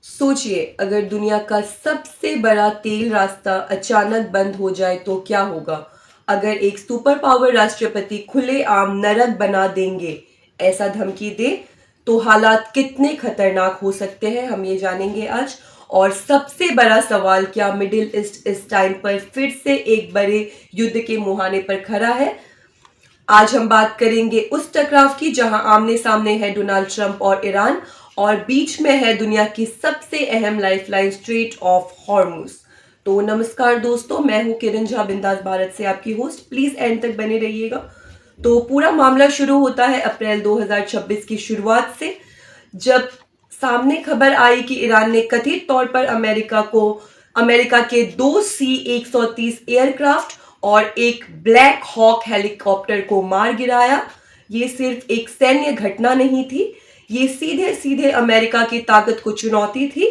सोचिए, अगर दुनिया का सबसे बड़ा तेल रास्ता अचानक बंद हो जाए तो क्या होगा। अगर एक सुपर पावर राष्ट्रपति खुलेआम नरक बना देंगे, ऐसा धमकी दे, तो हालात कितने खतरनाक हो सकते हैं, हम ये जानेंगे आज। और सबसे बड़ा सवाल, क्या मिडिल ईस्ट इस टाइम पर फिर से एक बड़े युद्ध के मुहाने पर खड़ा है। आज हम बात करेंगे उस टकराव की जहां आमने सामने है डोनाल्ड ट्रंप और ईरान, और बीच में है दुनिया की सबसे अहम लाइफलाइन स्ट्रेट ऑफ हॉर्मुज। तो नमस्कार दोस्तों, मैं हूं किरण झा, बिंदास भारत से आपकी होस्ट। प्लीज एंड तक बने रहिएगा। तो पूरा मामला शुरू होता है अप्रैल 2026 की शुरुआत से, जब सामने खबर आई कि ईरान ने कथित तौर पर अमेरिका के 2C-130 एयरक्राफ्ट और एक ब्लैक हॉक हेलीकॉप्टर को मार गिराया। ये सिर्फ एक सैन्य घटना नहीं थी, ये सीधे सीधे अमेरिका की ताकत को चुनौती थी।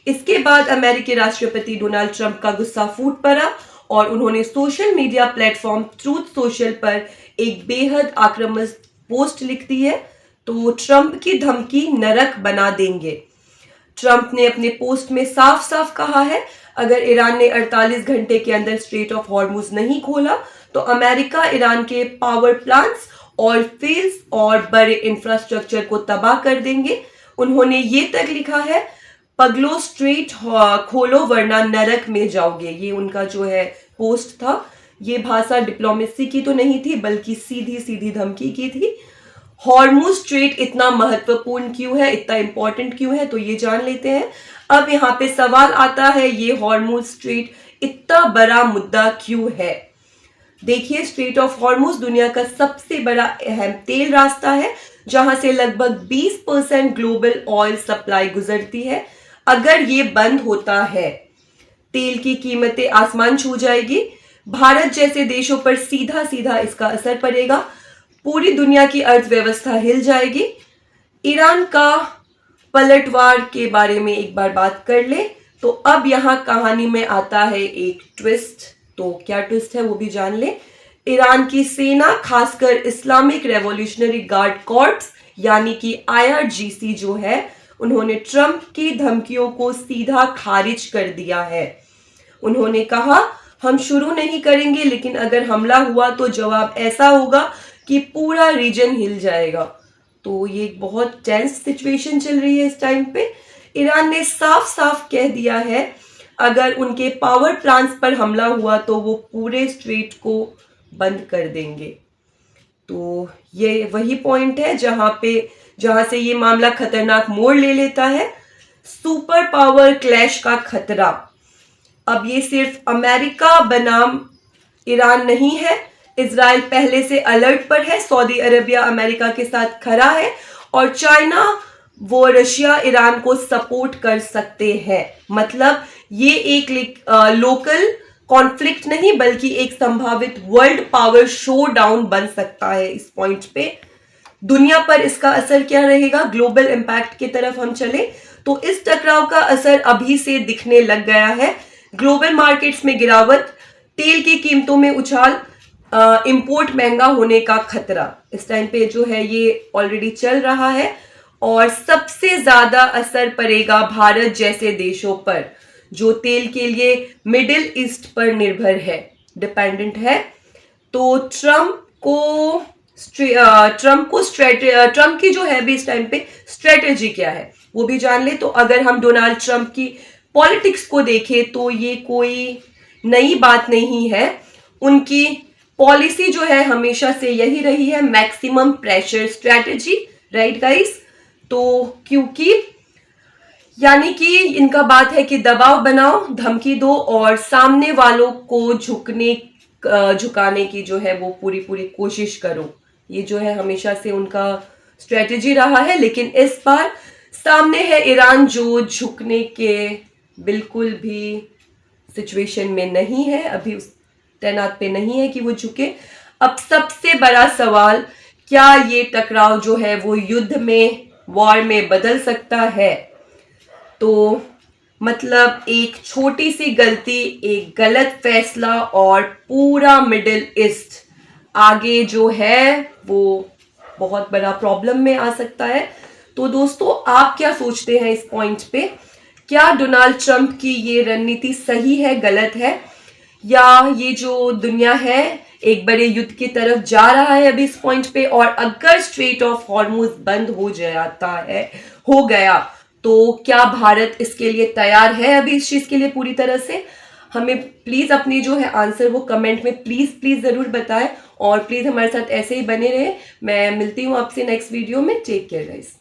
इसके बाद अमेरिकी राष्ट्रपति डोनाल्ड ट्रंप का गुस्सा फूट पड़ा और उन्होंने social media platform truth social पर एक बेहद आक्रामक पोस्ट लिख दी है। तो ट्रंप की धमकी नरक बना देंगे। ट्रंप ने अपने पोस्ट में साफ साफ कहा है, अगर ईरान ने 48 घंटे के अंदर स्ट्रेट ऑफ हॉर्मुज नहीं खोला तो अमेरिका ईरान के पावर प्लांट्स और फील्ड्स और बड़े इंफ्रास्ट्रक्चर को तबाह कर देंगे। उन्होंने ये तक लिखा है, पगलो स्ट्रेट खोलो वरना नरक में जाओगे। ये उनका जो है पोस्ट था। ये भाषा डिप्लोमेसी की तो नहीं थी, बल्कि सीधी सीधी धमकी की थी। हॉर्मुज स्ट्रेट इतना महत्वपूर्ण क्यों है, इतना इंपॉर्टेंट क्यों है, तो ये जान लेते हैं। अब यहाँ पे सवाल आता है, ये हॉर्मुज स्ट्रेट इतना बड़ा मुद्दा क्यों है। देखिए, स्ट्रेट ऑफ हॉर्मुज दुनिया का सबसे बड़ा अहम तेल रास्ता है, जहां से लगभग 20% ग्लोबल ऑयल सप्लाई गुजरती है। अगर ये बंद होता है, तेल की कीमतें आसमान छू जाएगी। भारत जैसे देशों पर सीधा सीधा इसका असर पड़ेगा। पूरी दुनिया की अर्थव्यवस्था हिल जाएगी। ईरान का पलटवार के बारे में एक बार बात कर ले, तो अब यहाँ कहानी में आता है एक ट्विस्ट। तो क्या ट्विस्ट है वो भी जान ले। ईरान की सेना, खासकर इस्लामिक रेवोल्यूशनरी गार्ड कॉर्प्स यानी कि IRGC जो है, उन्होंने ट्रंप की धमकियों को सीधा खारिज कर दिया है। उन्होंने कहा, हम शुरू नहीं करेंगे, लेकिन अगर हमला हुआ तो जवाब ऐसा होगा कि पूरा रीजन हिल जाएगा। तो ये एक बहुत टेंस सिचुएशन चल रही है इस टाइम पे। ईरान ने साफ साफ कह दिया है, अगर उनके पावर प्लांट्स पर हमला हुआ तो वो पूरे स्ट्रेट को बंद कर देंगे। तो ये वही पॉइंट है जहां से ये मामला खतरनाक मोड़ ले लेता है। सुपर पावर क्लैश का खतरा। अब ये सिर्फ अमेरिका बनाम ईरान नहीं है, इजराइल पहले से अलर्ट पर है, सऊदी अरेबिया अमेरिका के साथ खड़ा है, और चाइना वो रशिया ईरान को सपोर्ट कर सकते हैं। मतलब ये एक लोकल कॉन्फ्लिक्ट नहीं, बल्कि एक संभावित वर्ल्ड पावर शो डाउन बन सकता है। इस पॉइंट पे दुनिया पर इसका असर क्या रहेगा, ग्लोबल इंपैक्ट की तरफ हम चले तो इस टकराव का असर अभी से दिखने लग गया है। ग्लोबल मार्केट्स में गिरावट, तेल की कीमतों में उछाल, इंपोर्ट महंगा होने का खतरा इस टाइम पे जो है ये ऑलरेडी चल रहा है। और सबसे ज्यादा असर पड़ेगा भारत जैसे देशों पर, जो तेल के लिए मिडिल ईस्ट पर निर्भर है, डिपेंडेंट है। तो ट्रंप की जो है भी इस टाइम पे स्ट्रेटेजी क्या है वो भी जान ले। तो अगर हम डोनाल्ड ट्रंप की पॉलिटिक्स को देखें तो ये कोई नई बात नहीं है। उनकी पॉलिसी जो है हमेशा से यही रही है, maximum pressure strategy, right guys. तो क्योंकि यानी कि इनका बात है कि दबाव बनाओ, धमकी दो और सामने वालों को झुकाने की जो है वो पूरी कोशिश करो। ये जो है हमेशा से उनका स्ट्रेटेजी रहा है। लेकिन इस बार सामने है ईरान, जो झुकने के बिल्कुल भी सिचुएशन में नहीं है, अभी उस तैनात पे नहीं है कि वो झुके। अब सबसे बड़ा सवाल, क्या ये टकराव जो है वो युद्ध में, वॉर में बदल सकता है। तो मतलब एक छोटी सी गलती, एक गलत फैसला और पूरा मिडिल ईस्ट आगे जो है वो बहुत बड़ा प्रॉब्लम में आ सकता है। तो दोस्तों, आप क्या सोचते हैं इस पॉइंट पे, क्या डोनाल्ड ट्रंप की ये रणनीति सही है, गलत है, या ये जो दुनिया है एक बड़े युद्ध की तरफ जा रहा है अभी इस पॉइंट पे, और अगर स्ट्रेट ऑफ हॉर्मुज बंद हो जाता है, हो गया, तो क्या भारत इसके लिए तैयार है अभी इस चीज के लिए पूरी तरह से? हमें प्लीज अपने जो है आंसर वो कमेंट में प्लीज प्लीज जरूर बताएं, और प्लीज हमारे साथ ऐसे ही बने रहे। मैं मिलती हूँ आपसे नेक्स्ट वीडियो में। Take care guys.